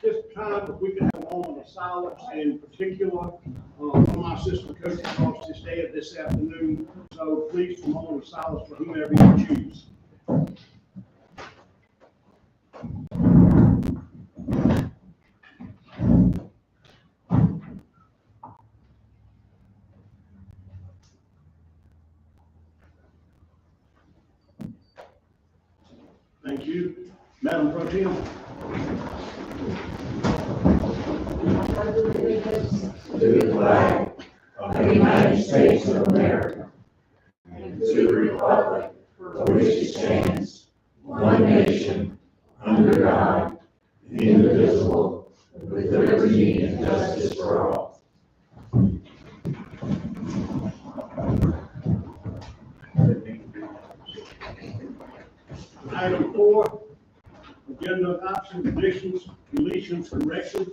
this time, if we could have a moment of silence, and in particular, for my assistant coach across this day of this afternoon. So please, a moment of silence for whomever you choose. Thank you. Madam Pro Tem. To the flag of the United States of America and to the republic for which it stands, one nation, under God, indivisible, with liberty and justice for all. Item 4, agenda adoption, additions, deletions, corrections.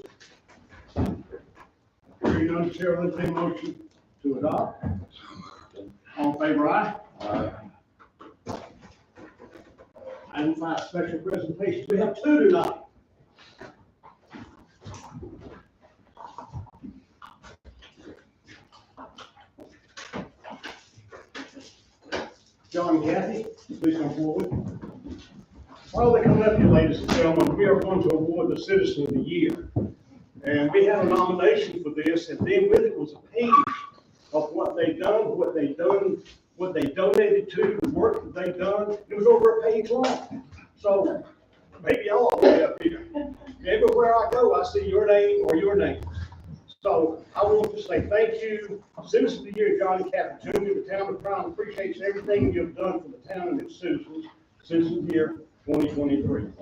Hearing none, Chair will entertain a motion to adopt. All in favor, aye? Aye. Item 5, special presentations. We have 2 tonight. John and Kathy, please come forward. While they come up here, ladies and gentlemen, we are going to award the Citizen of the Year. And we had a nomination for this, and then with it was a page of what they've done, what they donated to, the work that they've done. It was over a page long. So maybe y'all will be up here. Everywhere I go, I see your name or your name. So I want to say thank you, Citizen of the Year, John and Kathy Jr. The town of Crown appreciates everything you've done for the town and its citizens. Citizen of the Year 2023.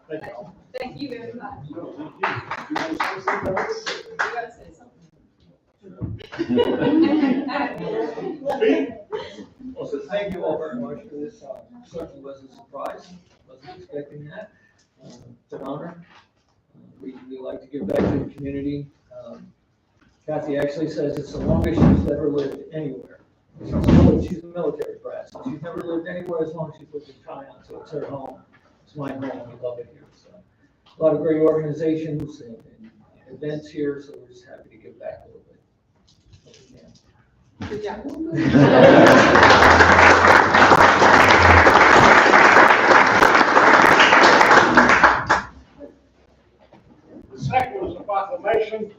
Thank you. Thank you very much. No, thank you. You want to say something? You gotta say something. Speak. Well, so thank you all very much for this. Certainly was a surprise. Wasn't expecting that. It's an honor. We like to give back to the community. Kathy actually says it's the longest she's ever lived anywhere. She's a military brat, so she's never lived anywhere as long as she's lived in China, so it's her home. It's my home. We love it here. So a lot of great organizations and events here, so we're just happy to give back a little bit. Good job. The second was a proclamation.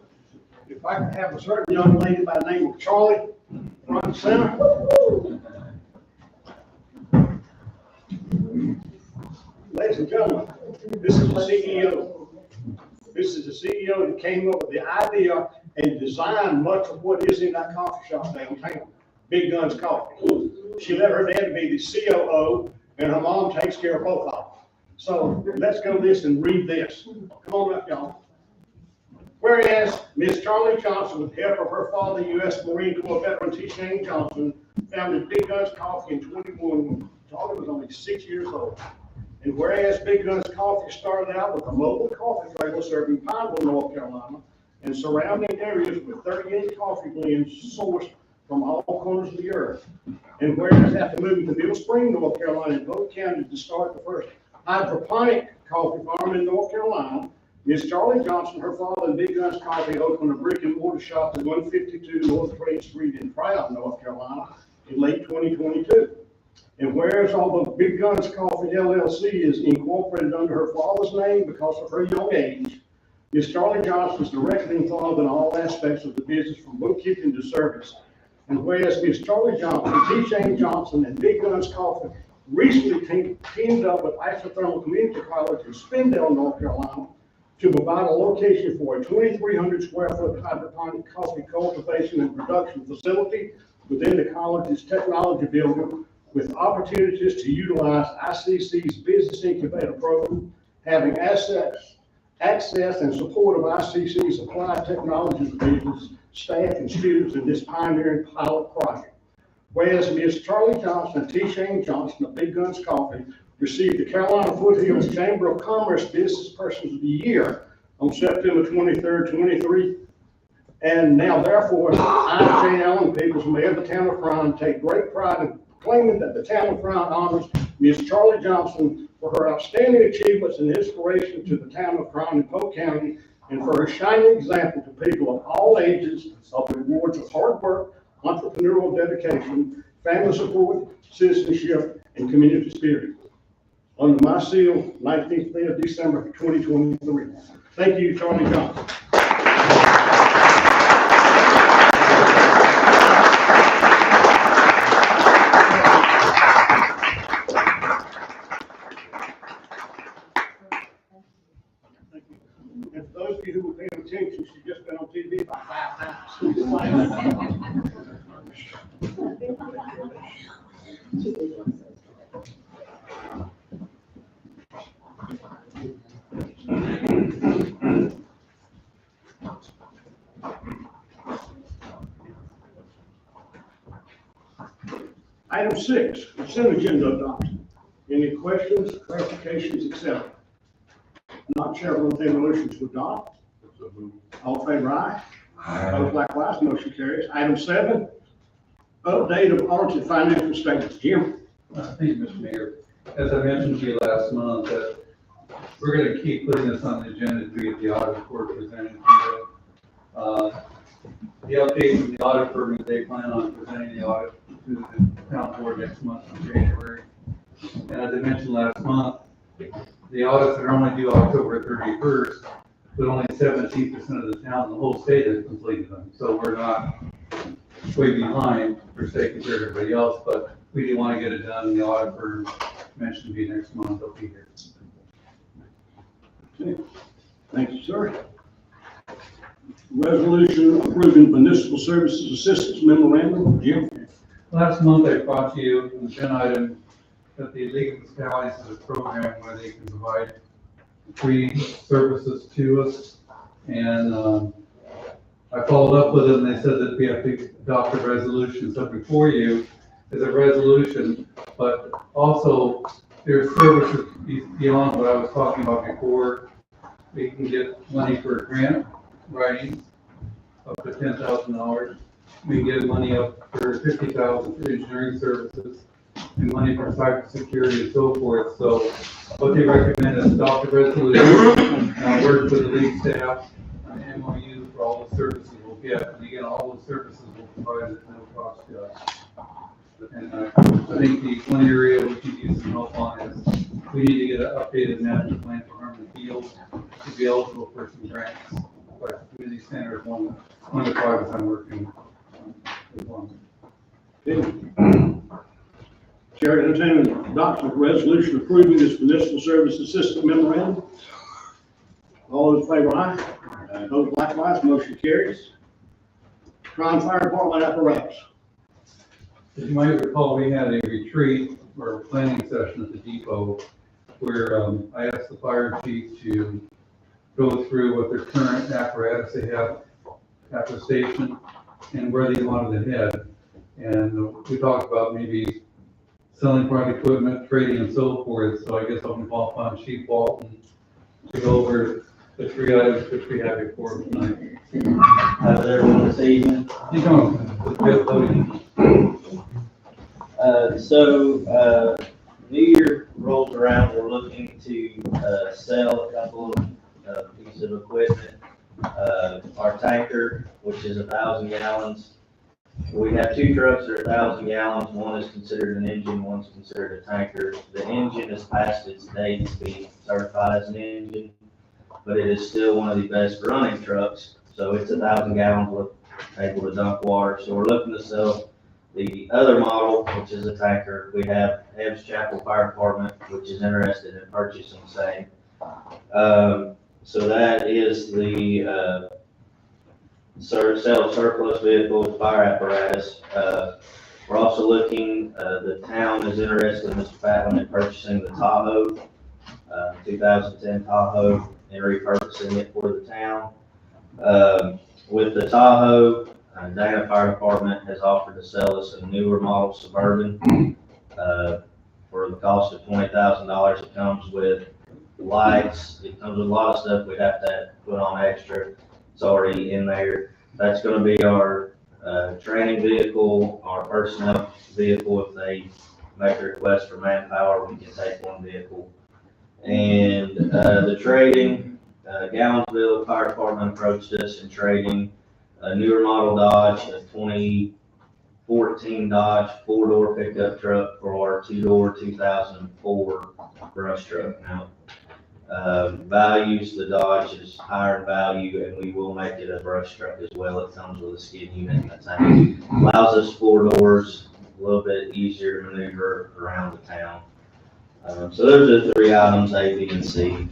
If I could have a certain young lady by the name of Charlie, front and center. Ladies and gentlemen, this is the CEO. This is the CEO that came up with the idea and designed much of what is in that coffee shop downtown, Big Guns Coffee. She let her dad be the COO, and her mom takes care of both of them. So let's go this and read this. Come on up, y'all. Whereas Miss Charlie Johnson, with help of her father, U.S. Marine Corps veteran T. Shane Johnson, founded Big Guns Coffee in 21. Charlie was only 6 years old. And whereas Big Guns Coffee started out with a mobile coffee trailer serving Pineville, North Carolina, and surrounding areas with 38 coffee blends sourced from all corners of the earth. And whereas after moving to Middle Spring, North Carolina, in both counties to start the first hydroponic coffee farm in North Carolina, Miss Charlie Johnson, her father, and Big Guns Coffee opened a brick and mortar shop at 152 North Trade Street in Proud, North Carolina, in late 2022. And whereas although Big Guns Coffee LLC is incorporated under her father's name because of her young age, Miss Charlie Johnson is directly involved in all aspects of the business from bookkeeping to service. And whereas Miss Charlie Johnson, T. Shane Johnson, and Big Guns Coffee recently teamed up with Isothermal Community College in Spindale, North Carolina, to provide a location for a 2,300 square foot hydroponic coffee cultivation and production facility within the college's technology building, with opportunities to utilize ICC's business incubator program, having access and support of ICC's applied technologies divisions, staff and students in this pioneering pilot project. Whereas Ms. Charlie Johnson and T. Shane Johnson of Big Guns Coffee received the Carolina Foothills Chamber of Commerce Business Persons of the Year on September 23rd, 23. And now therefore, I, Jane Allen, Peoples, Mayor of the Town of Crown, take great pride in claiming that the Town of Crown honors Ms. Charlie Johnson for her outstanding achievements and inspiration to the Town of Crown and Polk County, and for her shining example to people of all ages of the rewards of hard work, entrepreneurial dedication, family support, citizenship, and community spirit. Under my seal, 19th day of December, 2023. Thank you, Charlie Johnson. And for those of you who were paying attention, she's just been on TV about 5 times. Item 6, consent agenda adoption. Any questions, clarifications, etc.? Not Chair will entertain a motion to adopt. All in favor, aye. Opposed, likewise, motion carries. Item 7, update of audited financial statements. Jim? Thank you, Mr. Mayor. As I mentioned to you last month, that we're going to keep putting this on the agenda to get the audit report presented to you. The update from the audit firm is they plan on presenting the audit to the town board next month in January. And as I mentioned last month, the audits are only due October 31st, but only 17% of the towns in the whole state have completed them. So we're not way behind for state compared to everybody else, but we do want to get it done. And the audit firm mentioned to be next month. They'll be here. Okay. Thank you, sir. Resolution approving municipal services assistance memorandum. Jim? Last month I brought to you an agenda item that the League of Municipalities has a program where they can provide free services to us. And I followed up with them and they said that we have to adopt a resolution. So before you is a resolution, but also there's services beyond what I was talking about before. We can get money for grant writing up to $10,000. We can get money up for $50,000 for engineering services and money for cybersecurity and so forth. So what they recommend is adopt the resolution and work with the league staff on an MOU for all the services we'll get. And again, all those services will provide at no cost to us. And I think the one area we could use some help on is we need to get an updated master plan for Harmon Field to be eligible for some grants. But community center is one of the projects I'm working on. Chair entertaining adoption of resolution approving this municipal service assistance memorandum. All those in favor, aye. Opposed, likewise, motion carries. Crown Fire Department apparatus. As you might recall, we had a retreat or a planning session at the depot where I asked the fire chief to go through what their current apparatus they have at the station and where they wanted to head. And we talked about maybe selling part equipment, trading and so forth. So I guess I'll call upon Chief Walton to go over the 3 items which we have before tonight. How's everyone this evening? You come. New Year rolls around, we're looking to sell a couple of pieces of equipment. Our tanker, which is 1,000 gallons. We have 2 trucks that are 1,000 gallons. One is considered an engine, one's considered a tanker. The engine has passed its date to be certified as an engine, but it is still one of the best running trucks. So it's 1,000 gallons able to dump water. So we're looking to sell the other model, which is a tanker. We have Ebbs Chapel Fire Department, which is interested in purchasing the same. So that is the sell surplus vehicles, fire apparatus. We're also looking, the town is interested, Mr. Fatlin, in purchasing the Tahoe, 2010 Tahoe, and repurposing it for the town. With the Tahoe, Dana Fire Department has offered to sell us a newer model Suburban for the cost of $20,000 it comes with. lights. It comes with a lot of stuff we'd have to put on extra. It's already in there. That's gonna be our, training vehicle, our personnel vehicle. If they make a request for manpower, we can take one vehicle. And, the trading, Gallonsville Fire Department approached us in trading a newer model Dodge, a 2014 Dodge four-door pickup truck for our two-door 2004 brush truck. Now, values, the Dodge is higher in value, and we will make it a brush truck as well. It comes with a skid unit and a tank. Allows us four doors, a little bit easier to maneuver around the town. So those are the three items, A, B, and C.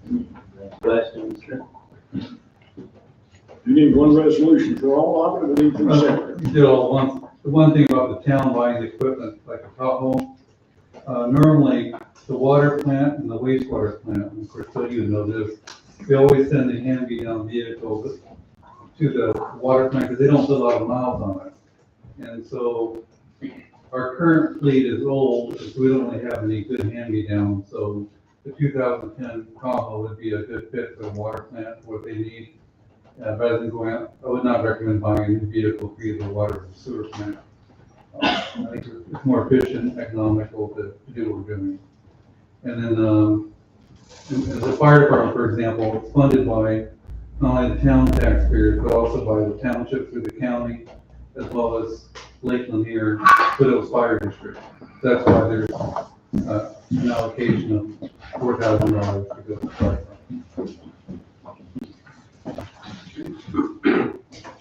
Any questions? You need one resolution for all of it, or we need two separate? You did all one, the one thing about the town buying the equipment, like a pothole, normally the water plant and the wastewater plant, and of course, so you know this, we always send the hand-me-down vehicles to the water plant, because they don't put a lot of miles on it. And so our current fleet is old, so we don't really have any good hand-me-down, so the 2010 Tahoe would be a good fit for the water plant, what they need. Rather than going out, I would not recommend buying a new vehicle for either water or sewer plant. I think it's more efficient, economical to do what we're doing. And then, and the fire department, for example, it's funded by not only the town taxpayers, but also by the township through the county, as well as Lake Lanier, Widows Fire District. That's why there's an allocation of $4,000 to go to the fire department.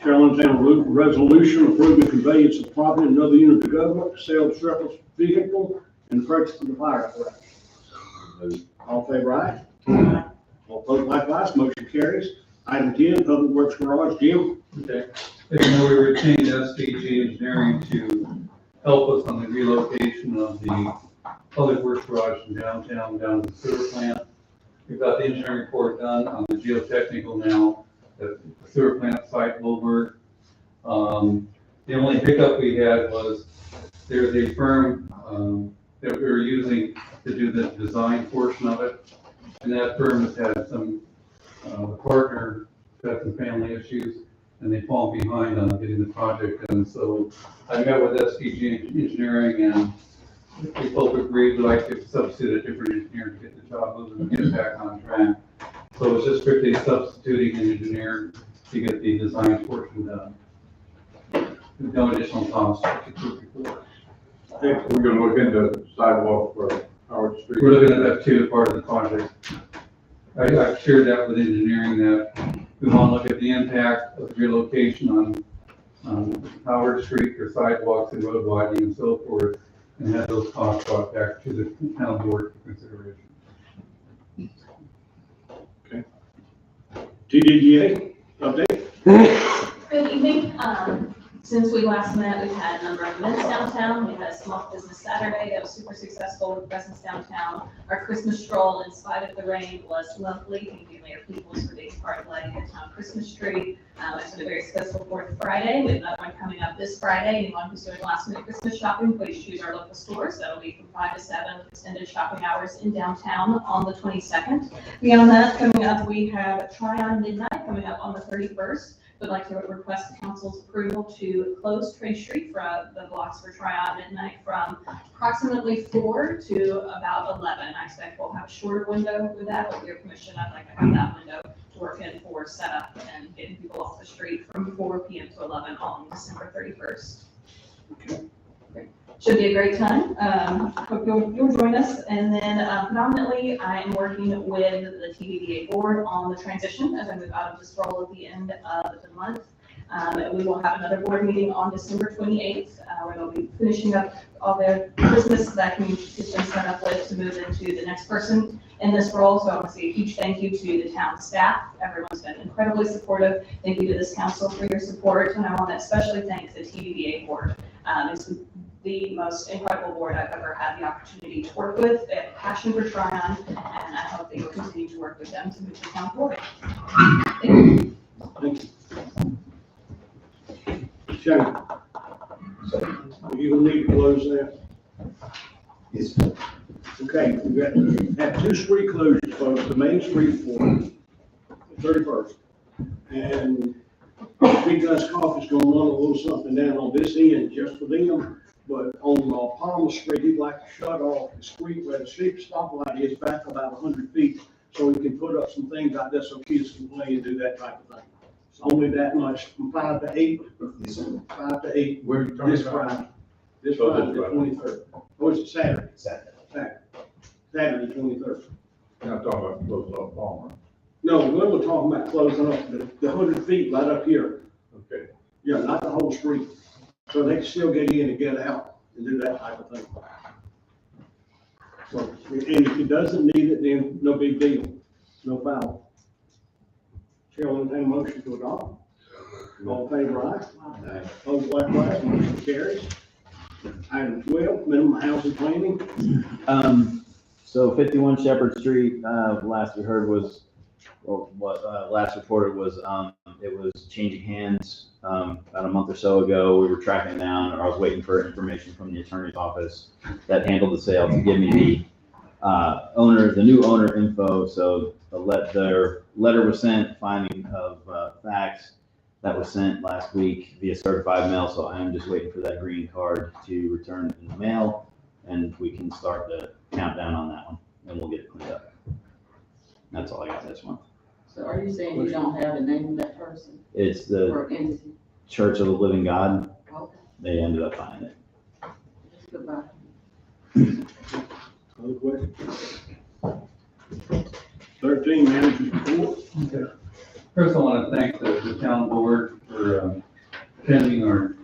Chair will entertain a resolution approving conveyance of property and another unit of government, sale of surplus vehicle, and purchase of the fire apparatus. All in favor, aye? Aye. All opposed, likewise, motion carries. Item 10, Public Works Garage, Jim. Okay. As you know, we retained SDG Engineering to help us on the relocation of the Public Works Garage from downtown down to the sewer plant. We've got the engineering report done on the geotechnical now. The sewer plant site will work. The only hiccup we had was there's a firm that we were using to do the design portion of it, and that firm has had some partner had some family issues, and they fall behind on getting the project done. So I met with SDG Engineering, and we both agreed we'd like to substitute a different engineer to get the job moving and get back on track. So it's just strictly substituting an engineer to get the design portion done. With no additional cost. We're gonna look into sidewalk for Howard Street. We're looking at that too, part of the project. I shared that with engineering, that we want to look at the impact of the relocation on Howard Street for sidewalks and road widening and so forth, and have those costs brought back to the town board for consideration. TDGA, update. Good evening. Since we last met, we've had a number of events downtown. We had a small business Saturday that was super successful with presence downtown. Our Christmas stroll, in spite of the rain, was lovely. Thank you, Mayor Peoples, for being part of lighting the town Christmas tree. It's been a very successful 4th Friday. We have another one coming up this Friday. Anyone who's doing last minute Christmas shopping, please choose our local stores. That'll be from 5 to 7 with extended shopping hours in downtown on the 22nd. Beyond that, coming up, we have Try On Midnight coming up on the 31st. Would like to request council's approval to close Trade Street for the blocks for Try On Midnight from approximately 4 to about 11. I expect we'll have a shorter window with that. With your permission, I'd like to have that window to work in for setup and getting people off the street from 4 p.m. to 11 on December 31st. Okay. Should be a great time. Hope you'll join us. And then predominantly, I am working with the TVDA board on the transition as I move out of this role at the end of the month. We will have another board meeting on December 28th, where they'll be finishing up all their business that can get them set up with to move into the next person in this role. So I want to say a huge thank you to the town staff. Everyone's been incredibly supportive. Thank you to this council for your support. And I want to especially thank the TVDA board. It's the most incredible board I've ever had the opportunity to work with. They have a passion for Tryon, and I hope that you'll continue to work with them to move the town forward. Thank you. Thank you. Shane, are you gonna need to close that? Yes. Okay, Okay, we had two street closures, folks, the main street for the 31st. And Big Gus Coffee's gonna run a little something down on this end just for them. But on Palmer Street, he'd like to shut off the street where the street stoplight is back about 100 feet. So we can put up some things out there so kids can play and do that type of thing. It's only that much, from 5 to 8, 5 to 8, Where are you talking this about? Friday. This Oh, Friday, this the Friday. 23rd. Or is it Saturday? Saturday. Saturday, 23rd. You're not talking about closing off Palmer. No, we're talking about closing up the 100 feet right up here. Okay. Yeah, not the whole street. So they can still get in and get out and do that type of thing. So, and if he doesn't need it, then no big deal, no foul. Chair will entertain a motion to adopt. All in favor, aye. Opposed, likewise, motion carries. Item 12, minimum housing planning. So 51 Shepherd Street, last we heard was, or what, last reported was, it was changing hands, about a month or so ago. We were tracking it down, or I was waiting for information from the attorney's office that handled the sale to give me the new owner info. So their letter was sent, finding of facts that was sent last week via certified mail. So I am just waiting for that green card to return in the mail, and we can start the countdown on that one, and we'll get it cleaned up. That's all I got this month. So are you saying you don't have the name of that person It's the or entity? Church of the Living God. Okay, They ended up finding it. goodbye. Other questions? 13, managers report. Okay. First, I want to thank the town board for attending our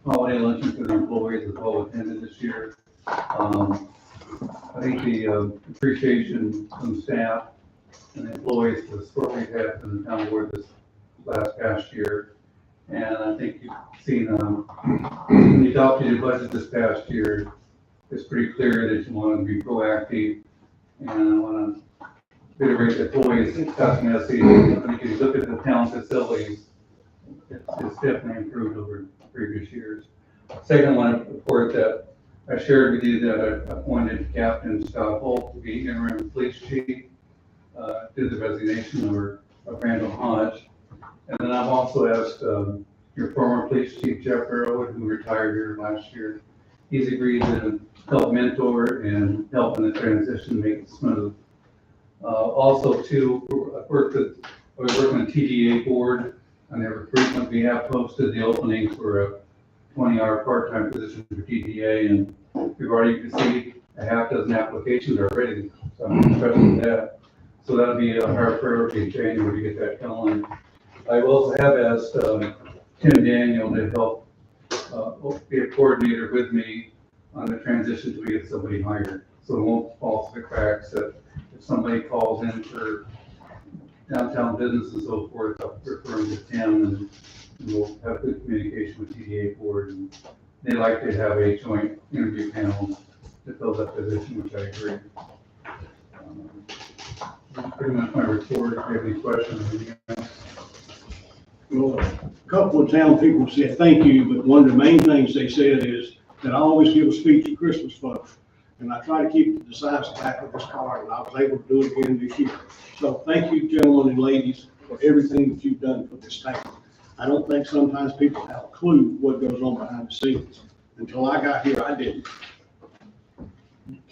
holiday luncheon for the employees that all attended this year. I think the appreciation from staff and the employees for the support we've had from the town board this past year. And I think you've seen, when you adopted your budget this past year, it's pretty clear that you want to be proactive. And I want to reiterate that employees got some message. If you look at the town facilities, it's definitely improved over previous years. Second, I want to report that I shared with you that I appointed Captain Scott Holt to be interim police chief, did the resignation of Randall Hodge. And then I've also asked your former police chief, Jeff Barrowwood, who retired here last year. He's agreed to help mentor and help in the transition, make it smooth. Also, too, I was working on the TDA board. I never frequently have posted the opening for a 20-hour part-time position for TDA, and we've already received a half dozen applications already, so I'm impressed with that. So that'll be our priority in January to get that going. I also have asked Tim Daniel to help be a coordinator with me on the transition till we get somebody hired. So it won't fall through the cracks that if somebody calls in for downtown business and so forth, I'll refer them to Tim, and we'll have good communication with TDA board. And they like to have a joint interview panel to fill that position, which I agree. That's pretty much my report. If you have any questions, anything else? Well, a couple of town people said thank you, but one of the main things they said is that I always give a speech at Christmas folks. And I try to keep the decisive back of this card, and I was able to do it again this year. So thank you, gentlemen and ladies, for everything that you've done for this town. I don't think sometimes people have a clue what goes on behind the scenes. Until I got here, I didn't.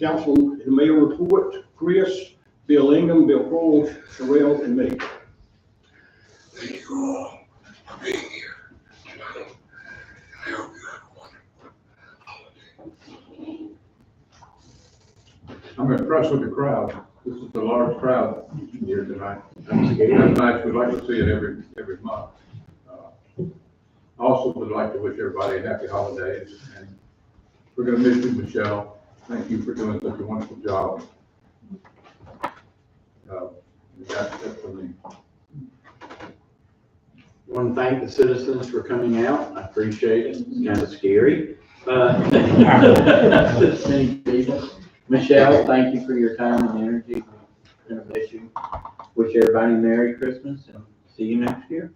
Council and Mayor report, Chris, Bill Ingham, Bill Kroll, Sherelle, and me. Thank you all for being here tonight. I hope you have a wonderful holiday. I'm impressed with the crowd. This is a large crowd here tonight. That's nice. We'd like to see it every month. Also would like to wish everybody happy holidays, and we're gonna miss you, Michelle. Thank you for doing such a wonderful job. That's it for me. Want to thank the citizens for coming out. I appreciate it. It's kind of scary. Thank you. Michelle, thank you for your time and energy. We're gonna miss you. Wish everybody Merry Christmas and see you next year.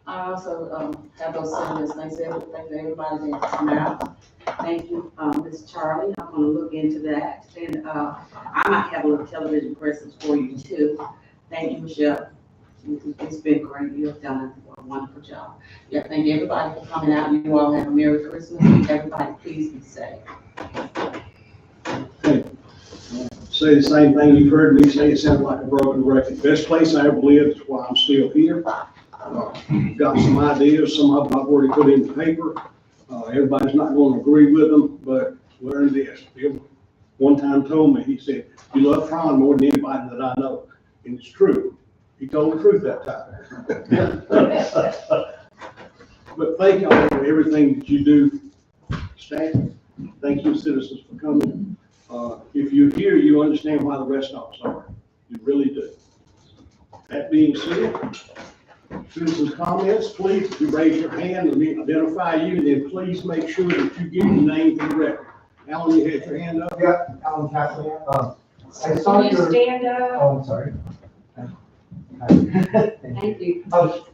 I also have those sentiments. Thanks to everybody that came out. Thank you, Ms. Charlie. I'm gonna look into that, and, I might have a little television presence for you too. Thank you, Michelle. It's been great. You have done a wonderful job. Yeah, thank everybody for coming out. You all have a Merry Christmas. Everybody, please be safe. Say the same thing you've heard me say. It sounds like a broken record. Best place I ever lived is why I'm still here. Got some ideas, some of them I've already put in the paper. Everybody's not going to agree with them, but learn this. Bill one time told me, he said, "You love Ron more than anybody that I know." And it's true. He told the truth that time. But thank y'all for everything that you do, staff. Thank you, citizens, for coming. If you're here, you understand why the rest of us are. You really do. That being said, citizens' comments, please, if you raise your hand, let me identify you, and then please make sure that you give your name for the record. Alan, you had your hand up? Yeah, Alan Cassidy. I saw Can you your. stand up? Oh, I'm sorry. Thank you.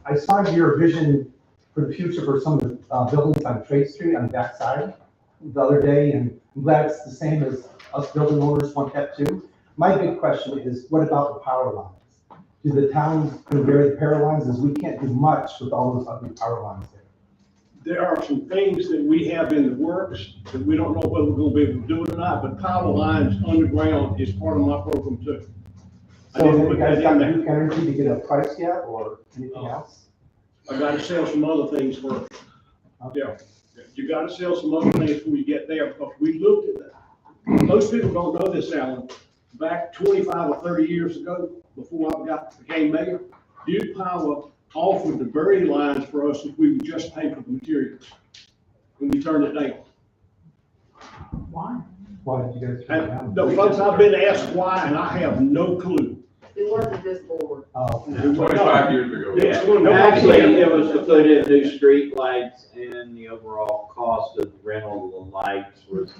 I saw your vision for the future for some of the buildings on Trade Street on the back side the other day, and I'm glad it's the same as us building owners want that too. My big question is, what about the power lines? Do the towns bury the power lines, as we can't do much with all those ugly power lines there? There are some things that we have in the works that we don't know whether we're going to be able to do it or not, but power lines underground is part of my program too. I So didn't have put you guys that got in the there. Duke Energy to get a price yet, or anything else? I gotta sell some other things first. Yeah, you gotta sell some other things before you get there, because we looked at that. Most people don't know this, Alan. Back 25 or 30 years ago, before I became mayor, Duke Power offered to bury lines for us if we would just pay for the materials. And we turned it down. Why? Why did you guys turn it down? No, folks, I've been asked why, and I have no clue. It wasn't this board. Oh, 25 years ago. Yes, Actually, it was to put in new street lights, and the overall cost of rental of the lights was,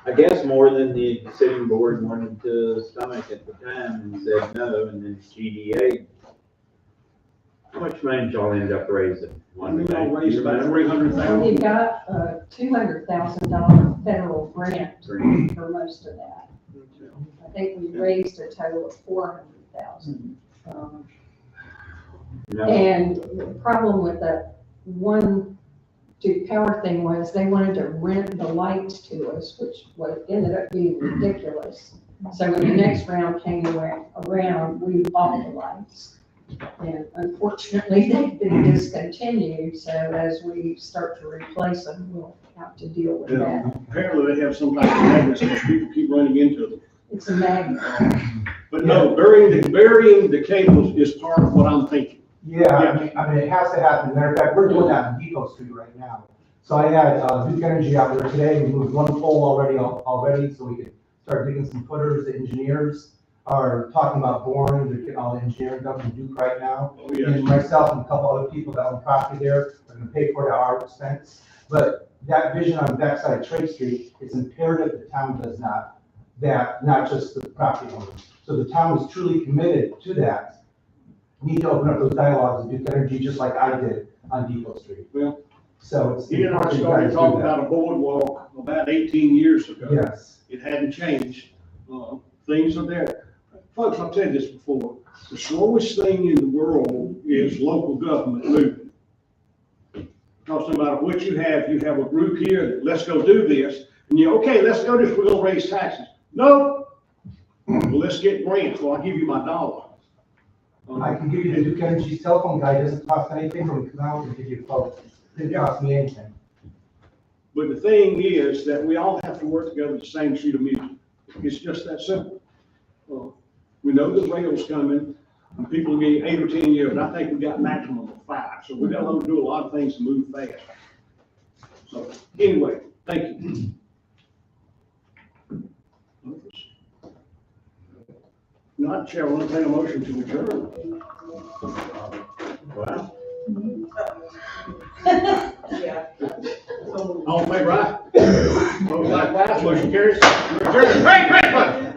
I guess, more than the city board wanted to stomach at the time, and said no, and then GDA. How much money did y'all end up raising? I mean, I raised about 300,000. We got a $200,000 federal grant for most of that. I think we raised a total of 400,000. No. And the problem with that one Duke Power thing was they wanted to rent the lights to us, which ended up being ridiculous. So when the next round came around, we bought the lights. And unfortunately, they've been discontinued, so as we start to replace them, we'll have to deal with that. Apparently, they have some type of magnets, because people keep running into them. It's a magnet. But no, burying the cables is part of what I'm thinking. yeah, I mean, it has to happen. Matter of fact, we're doing that in Depot Street right now. So I had Duke Energy out there today. We moved one pole already, so we could start digging some footers. The engineers are talking about boring. They're getting all the engineering done from Duke right now. Oh, yeah. And myself and a couple other people that own property there are gonna pay for it at our expense. But that vision on the backside of Trade Street, it's imperative the town does that, not just the property owners. So the town is truly committed to that. Need to open up those dialogues with Duke Energy, just like I did on Depot Street. Well, So it's. you and I important you started guys do talking that. about a boardwalk about 18 years ago. Yes, It hadn't changed. Things are there. Folks, I've said this before. The slowest thing in the world is local government moving. Because no matter what you have a group here that, let's go do this. And okay, let's go do this, we're gonna raise taxes. No. Well, let's get grants. Well, I'll give you my dollar. I can give you the Duke Energy telephone guy. It doesn't cost anything from the come and give you a quote. It didn't cost me anything. But the thing is that we all have to work together the same sheet of music. It's just that simple. We know the rail's coming, and people are getting 8 or 10 years, and I think we got maximum of 5. So we got to do a lot of things to move fast. So anyway, thank you. Not Chair, I want to take a motion to adjourn. Wow. Yeah. All in favor, aye? Opposed, likewise, motion carries. We're adjourned. Great, great.